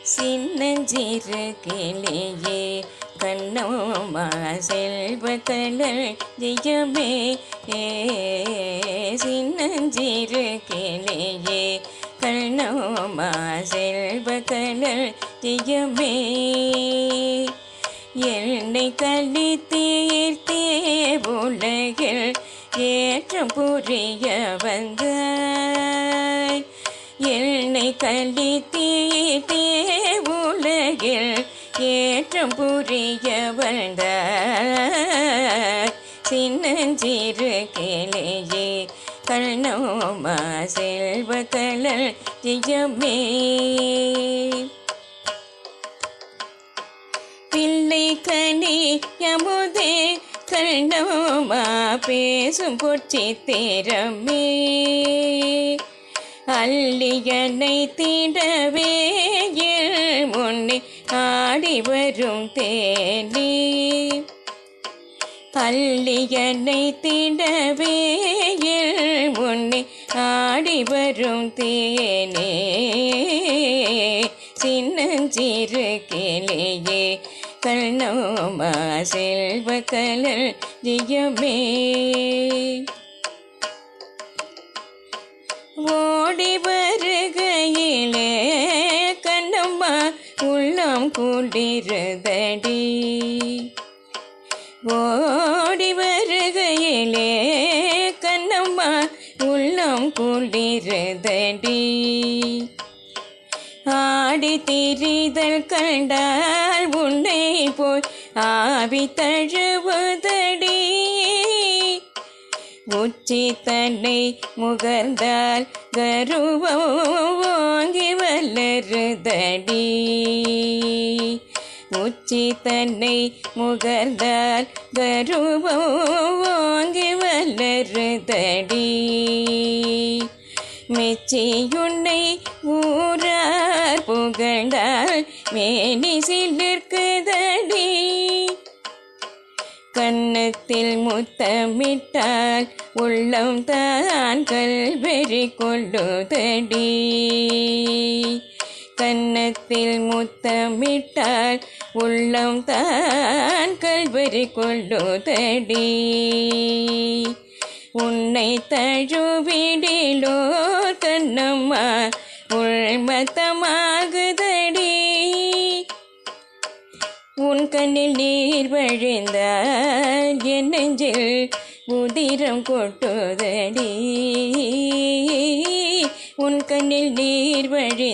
சின்னஞ்சிறு கிளியே கண்ணம்மா செல்வ கலர் ஜெயமே சின்னஞ்சிறு கிளியே கண்ணம்மா செல்வ கலர் ஜெயமே என்னை கள்ளி தீர்த்தே உலகில் ஏற்றம் புரிய வந்தாய் என்னை கள்ளி தீர்த்தே உலகில் ஏற்றம் புரிய வந்தாய் சின்னஞ்சிறு கிளியே கண்ணம்மா செல்வ கலர் ஜெயமே பிள்ளை கனி யமுதே கண்ணம்மா பேசும் பொற்சித்திரமே அல்லியனை தீண்டவே முன்னே ஆடி வரும் தேனே அல்லியனை தீண்டவே முன்னே ஆடி வரும் தேனே சின்னஞ்சிறு கிளியே கண்ணம்மா செல்வ கலர் ஜெயமே ஓடி வருகையிலே கண்ணம்மா உள்ளம் குளிருதடி ஓடி வருகையிலே கண்ணம்மா உள்ளம் குளிருதடி ஆடி திரிதல் கண்டால் உன்னை போய் ஆவி தழுவுதடி உச்சி தன்னை முகர்ந்தால் கருவம் ஓங்கி வளருதடி உச்சி தன்னை முகர்ந்தால் கருவம் ஓங்கி வளருதடி மெச்சியுன்னை ஊரார் புகழ்ந்தால் மேனி சிலிர்க்குதடி கன்னத்தில் முத்தமிட்டால் உள்ளம் தான் கல்வெறி கொள்ளுதடி கன்னத்தில் முத்தமிட்டால் உள்ளம் தான் கல்வெறி கொள்ளுதடி உன்னை தழுவிடிலோ கண்ணம்மா உள்மத்தமாகுதடி உன் கண்ணில் நீர் வழிந்தால் என் நெஞ்சில் உதிரம் கொட்டுதடி உன் கண்ணில் நீர் வழி